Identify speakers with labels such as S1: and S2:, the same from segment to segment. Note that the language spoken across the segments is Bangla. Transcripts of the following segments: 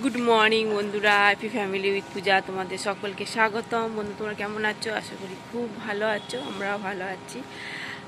S1: গুড মর্নিং বন্ধুরা, হ্যাপি ফ্যামিলি উইথ পূজা তোমাদের সকলকে স্বাগতম। বন্ধু, তোমরা কেমন আছো? আশা করি খুব ভালো আছো, আমরাও ভালো আছি।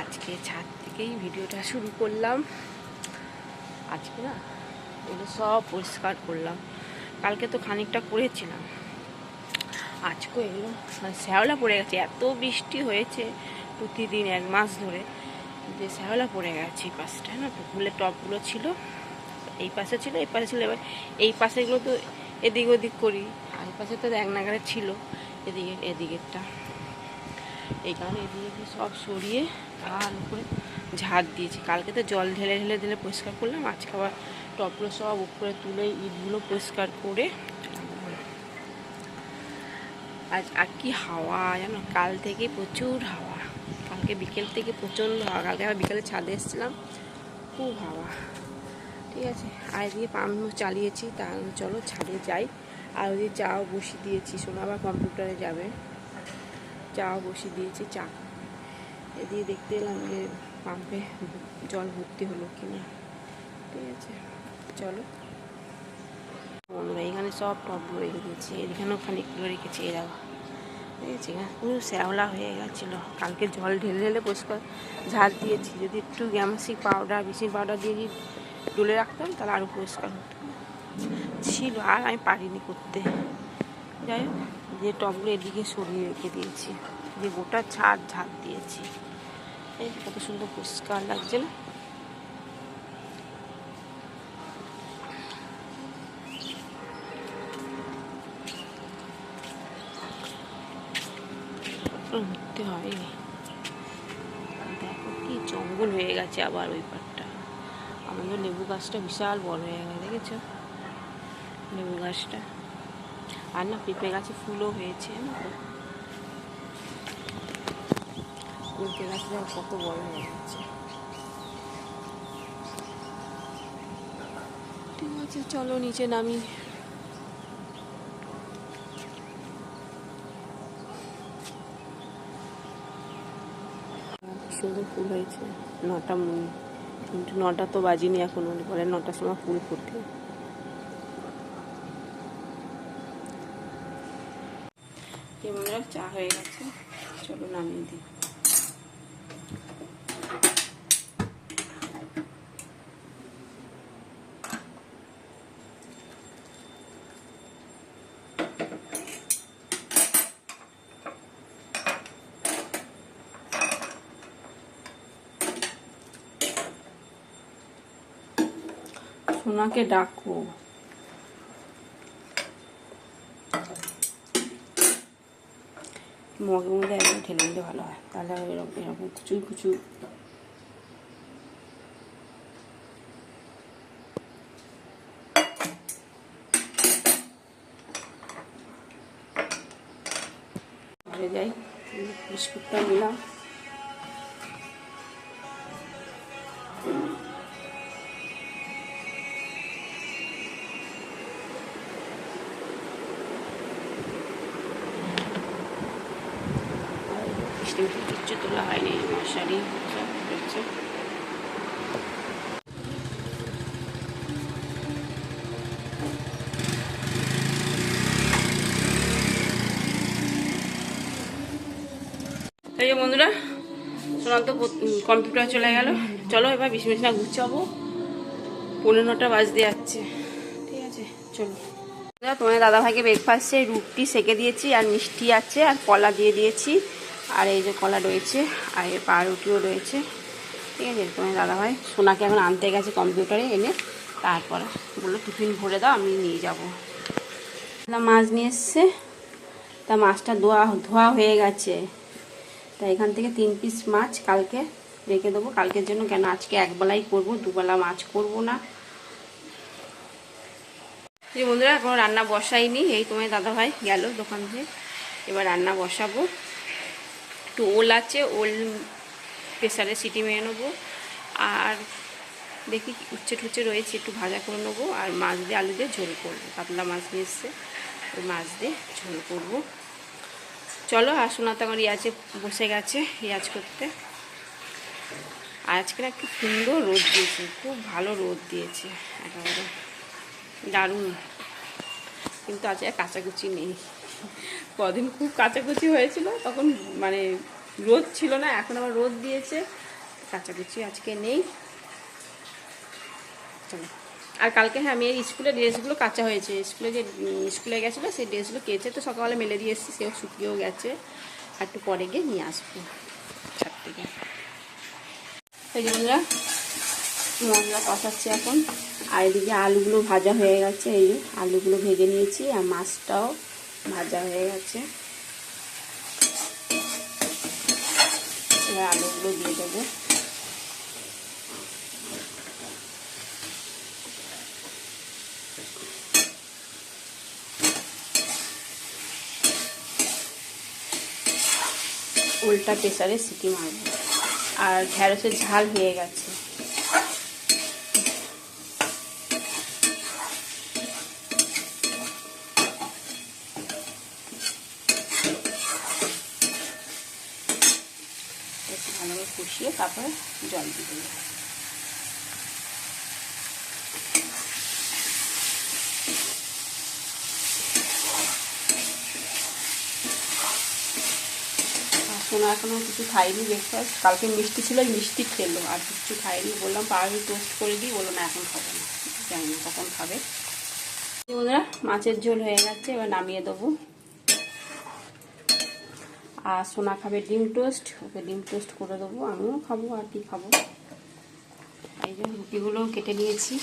S1: আজকে ছাদ থেকেই ভিডিওটা শুরু করলাম। আজকে না এগুলো সব পরিষ্কার করলাম, কালকে তো খানিকটা করেছিলাম। আজকে এগুলো শ্যাওলা পড়ে গেছে, এত বৃষ্টি হয়েছে প্রতিদিন 1 মাস ধরে যে শ্যাওলা পড়ে গেছে। এই পাশটা না তো ফুলের টবগুলো ছিল, এই পাশে ছিল, এই পাশে ছিল। এবার এই পাশেগুলো তো এদিক ওদিক করি, আর এই পাশে তো এক নাগারে ছিল এদিকেরটা। এই কারণে এদিকে সব সরিয়ে ভালো করে ঝাড় দিয়েছি। কালকে তো জল ঢেলে ঢেলে ঢেলে পরিষ্কার করলাম, আজকে আবার টপগুলো সব উপরে তুলে ইটগুলো পরিষ্কার করে। আর কি হাওয়া জানো, কাল থেকে প্রচুর হাওয়া। কালকে বিকেল থেকে প্রচণ্ড হাওয়া, কালকে আবার বিকেলে ছাদে এসেছিলাম, খুব হাওয়া। ঠিক আছে, আর এদিকে পাম্প চালিয়েছি, তাহলে চলো ছাদে যাই। আর ওদিকে চাও বসিয়ে দিয়েছি, সোনা আবার কম্পিউটারে যাবে, চাও বসিয়ে দিয়েছি। চা এদিকে দেখতে এলাম যে পাম্পে জল ভর্তি হলো কিনা। ঠিক আছে, চলো বন্ধুরা, এখানে সব টবগুলো রেখে দিয়েছি, এখানেও খানিকগুলো রেখেছি। এরা ঠিক আছে, পুরো শ্যাওলা হয়ে গেছিলো। কালকে জল ঢেলে ঢেলে পরিষ্কার ঝাড় দিয়েছি। যদি একটু গ্যামাক্সিক পাউডার, ব্লিচিং পাউডার দিয়ে ডলে রাখতাম তাহলে আরও পরিষ্কার হতো ছিল, আর আমি পারিনি করতে। যাই হোক, যে টবগুলো এদিকে সরিয়ে রেখে দিয়েছি, যে গোটা ছাদ ঝাড় দিয়েছি। এই কত সুন্দর পরিষ্কার লাগছে না? উঠতে হয়নি। দেখো কি জঙ্গল হয়ে গেছে আবার ওই পাটটা। আমাদের লেবু গাছটা বিশাল বড় হয়ে গেছে, দেখেছ লেবু গাছটা। আর না পেঁপে গাছে ফুলও হয়েছে, পেঁপে গাছটা কত বড় হয়ে গেছে। ঠিক আছে, চলো নিচে নামি। সুন্দর ফুল হয়েছে। 9টা কিন্তু 9টা তো বাজিনি এখনো, বলে 9টার সময় ফুল ফোটে। বন্ধুরা, চা হয়ে গেছে, চলো নামিয়ে দিই। সোনাকে ডাকো। মগের মধ্যে একদম ঠেলে দিলে ভালো হয়, তাহলে এরকম এরকম কুচুর কুচুর ঘরে যাই। বিস্কুটটা নিলাম, কিচ্ছু তোলা হয়নি, মশারি সব করছে। এই যে বন্ধুরা, সোনার তো কম্পিউটার চলে গেল। চলো এবার বিছানা গুছাবো, 9:15 বাজতে যাচ্ছে। ঠিক আছে, চলো। তোমার দাদাভাইকে ব্রেকফাস্টে রুটি সেকে দিয়েছি, আর মিষ্টি আছে, আর কলা দিয়ে দিয়েছি। আর এই যে কলা রয়েছে, আর এই পাউরুটিও রয়েছে। ঠিক আছে, তোমার দাদাভাই সোনাকে এখন আনতে গেছে কম্পিউটারে, এনে তারপর বললো টিফিন ভরে দাও, আমি নিয়ে যাবো। মাছ নিয়ে এসছে, তা মাছটা ধোয়া হয়ে গেছে। তা এখান থেকে 3 পিস মাছ কালকে রেখে দেবো, কালকের জন্য। কেন আজকে একবেলাই করবো, দুবেলা মাছ করব না। যে বন্ধুরা, এখন রান্না বসাইনি, এই তোমার দাদাভাই গেল দোকান থেকে, এবার রান্না বসাবো। একটু ওল আছে, ওল প্রেসারে সিটি মেরে নেবো। আর দেখি উচ্ছে টুচ্ছে রয়েছে, একটু ভাজা করে নেবো। আর মাছ দিয়ে আলু দিয়ে ঝোল করবো, কাতলা মাছ নিয়ে এসছে, ওই মাছ দিয়ে ঝোল করবো। চলো। আর সোনাতে আমার রিয়াজে বসে গেছে রিয়াজ করতে। আজকে না খুব সুন্দর রোদ দিয়েছে, খুব ভালো রোদ দিয়েছে, একেবারে দারুণ। কিন্তু আজ আর কাচাকুচি নেই। কদিন খুব কাচাকুচি হয়েছিল, তখন মানে রোদ ছিল না, এখন আবার রোদ দিয়েছে, কাচাকুচি আজকে নেই। চলো। আর কালকে হ্যাঁ মেয়ের স্কুলের ড্রেসগুলো কাচা হয়েছে, স্কুলে গেছিলো সেই ড্রেসগুলো কেচে তো সকালে মেলে দিয়ে এসেছি, সেও শুকিয়েও গেছে, আর একটু পরে গিয়ে নিয়ে আসবো ছাদ থেকে। এই যে বন্ধুরা মশলা কষাচ্ছি এখন, আর এদিকে আলুগুলো ভাজা হয়ে গেছে, এই যে আলুগুলো ভেজে নিয়েছি, আর মাছটাও ভাজা হয়ে গেছে। এবার আলুগুলো দিয়ে দেবো। উল্টা প্রেসারে সিটি মারবো। আর ঢ্যাঁড়সের ঝাল হয়ে গেছে। ভালোভাবে কষিয়ে তারপরে জল দিয়ে দেবো। সোনা এখনও কিছু খাইনি ব্রেকফাস্ট, কালকে মিষ্টি ছিল, মিষ্টি খেলো, আর কিছু খাইনি। বললাম পাউরুটি টোস্ট করে দিই, বললো না এখন খাবো না, জানি না কখন খাবে। বন্ধুরা মাছের ঝোল হয়ে গেছে, এবার নামিয়ে দেবো। আর সোনা খাবে ডিম টোস্ট, ওকে ডিম টোস্ট করে দেবো, আমিও খাবো, আর কি খাবো। এই যে রুটিগুলো কেটে নিয়েছি,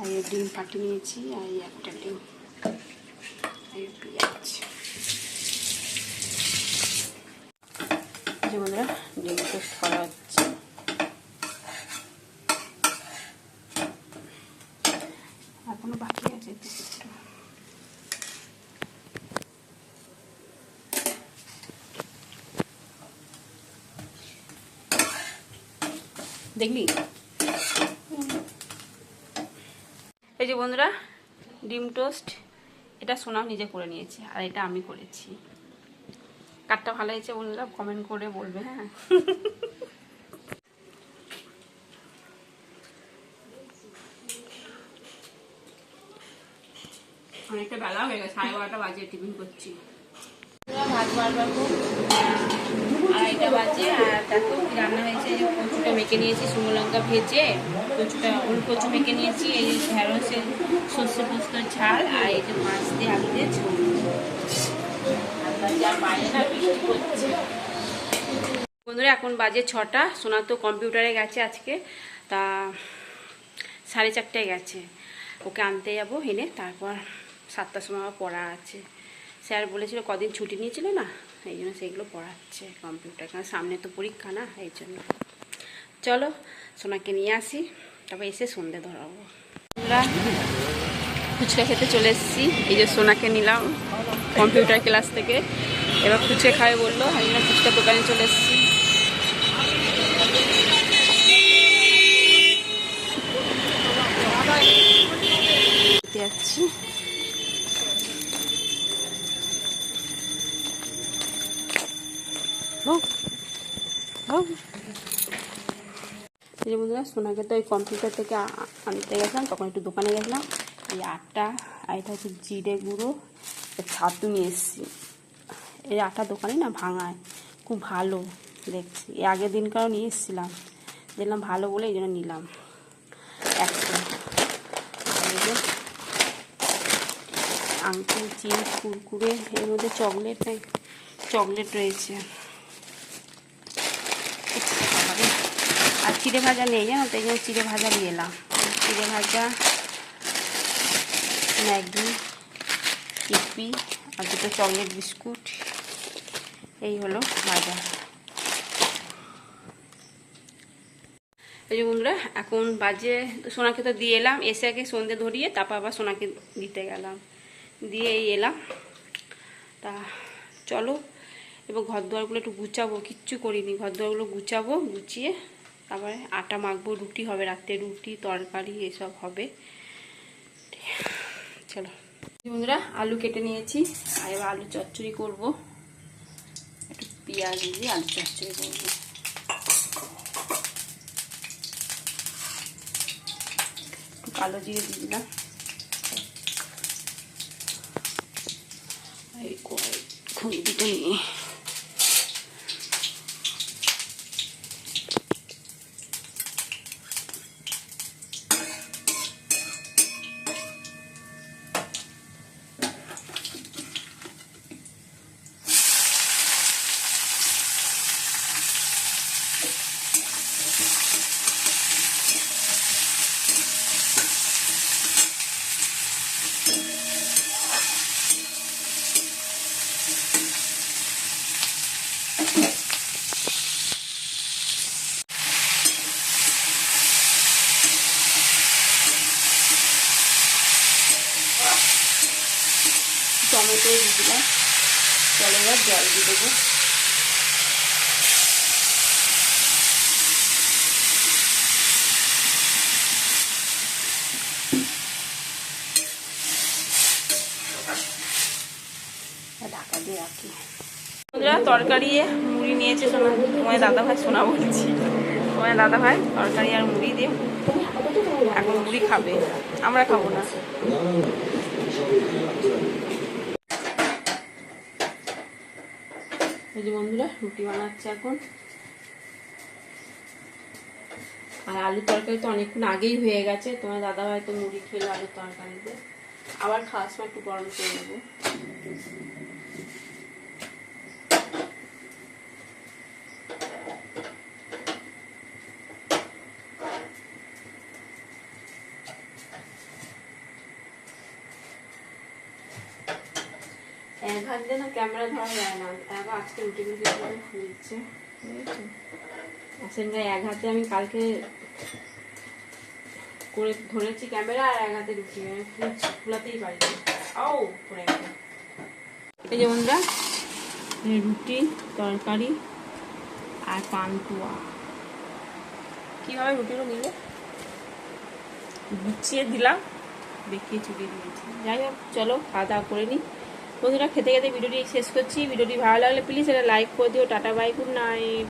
S1: আর এই ডিম ফাটিয়ে নিয়েছি, আর এই একটা ডিম, এই পেঁয়াজ। বন্ধুরা ডিম টোস্ট করা হচ্ছে। এখনো বাকি আছে একটু। দেখবি এই যে বন্ধুরা ডিম টোস্ট, এটা সোনা নিজে করে নিয়েছে, আর এটা আমি করেছি। কাঠটা ভালো হয়েছে বন্ধুরা কমেন্ট করে বলবে, হ্যাঁ। অনেকটা বেলা হয়ে গেছে, 12:30 বাজে টিফিন করছি। ভাত বাড়বো 2:30 বাজে, আর দেখো কি রান্না হয়েছে। এই যে কচুটা মেখে নিয়েছি, শুকনো লঙ্কা ভেজে কচুটা কচু মেখে নিয়েছি, এই যে ঢেঁড়সের সর্ষে পোস্তর ঝাল, আর এই যে মাছ দিয়ে আলু দিয়ে ঝোল। বন্ধুরা এখন বাজে 6টা, সোনা তো কম্পিউটারে গেছে আজকে, তা 4:30 গেছে। ওকে আনতে যাবো, এনে তারপর 7টার সময় আমার পড়া আছে। স্যার বলেছিল কদিন ছুটি নিয়েছিল না, এই জন্য সেইগুলো পড়াচ্ছে কম্পিউটার, কারণ সামনে তো পরীক্ষা না, এই জন্য। চলো সোনাকে নিয়ে আসি, তারপর এসে সন্ধে ধরাবো। আমরা ফুচকা খেতে চলে এসেছি, এই যে সোনাকে নিলাম কম্পিউটার ক্লাস থেকে, এবার ফুচকা খাবে বললো, এই জন্য ফুচকা দোকানে চলে এসেছি। যাচ্ছি এই যে বন্ধুরা সোনাকে তো ওই কম্পিউটার থেকে আনতে গেছিলাম, তখন একটু দোকানে গেছিলাম, এই আটা আর এটা হচ্ছে জিরে গুঁড়ো, ছাতু নিয়ে এসেছি। এই আটা দোকানে না ভাঙায়, খুব ভালো দেখছি, এই আগের দিনকারও নিয়ে এসেছিলাম, দেখলাম ভালো বলে এই জন্য নিলাম একটা। আঙ্কেল চিপস কুরকুরে, এর মধ্যে চকলেট রয়েছে। আর চিড়ে ভাজা নেই জানো তো, এই জন্য চিড়ে ভাজা নিয়ে এলাম। চিড়ে ভাজা, ম্যাগি, ইপি আর দুটো চকলেট বিস্কুট, এই হলো ভাজা। এই যে বন্ধুরা এখন বাজে, সোনাকে তো দিয়ে এলাম, এসে আগে সন্ধে ধরিয়ে তারপর আবার সোনাকে দিতে গেলাম, দিয়ে এই এলাম। তা চলো এবার ঘর দুয়ারগুলো একটু গুছাবো, কিচ্ছু করিনি, ঘর দুয়ারগুলো গুছাবো, গুছিয়ে তারপরে আটা মাখবো, রুটি হবে রাত্রে, রুটি তরকারি এসব হবে। চলো বন্ধুরা আলু কেটে নিয়েছি, আর এবার আলু চচ্চড়ি করবো, একটু পেঁয়াজ দিয়ে আলু চচ্চড়ি করবো। কালো জিরে দিয়ে দিলাম, খুঁজতে নিয়ে টমেটো দিয়ে দিলাম। চলো এবার জল দিয়ে দেবো। ঢাকা দিয়ে রাখি। তরকারি মুড়ি নিয়েছে সোনা, তোমার দাদা ভাই সোনা বলছি, তোমার দাদা ভাই তরকারি আর মুড়ি দিয়ে এখন মুড়ি খাবে, আমরা খাবো না। এই যে বন্ধুরা রুটি বানাচ্ছে এখন। আর আলুর তরকারি তো অনেকক্ষণ আগেই হয়ে গেছে, তোমার দাদা ভাই তো মুড়ি খেলো আলুর তরকারিতে, আবার খাওয়ার সময় একটু গরম করে নেবো। এক হাত দিয়ে না ক্যামেরা ধরা যায় না, আজকে রুটি রুটি খুলছে আসলে এক হাতে আমি কালকে করে ধরেছি ক্যামেরা, আর এক হাতে রুটি খোলাতেই পারি। এই যে বন্ধুরা রুটি তরকারি আর পান্তুয়া কিভাবে রুটিগুলো নিলে গুছিয়ে দিলাম, দেখিয়ে চুকিয়ে দিয়েছি। যাই হোক চলো খাওয়া দাওয়া করে নিই বন্ধুরা। খেতে খেতে ভিডিওটি শেষ করছি। ভিডিওটি ভালো লাগলে প্লিজ এটা লাইক করে দিও। Tata bye, good night.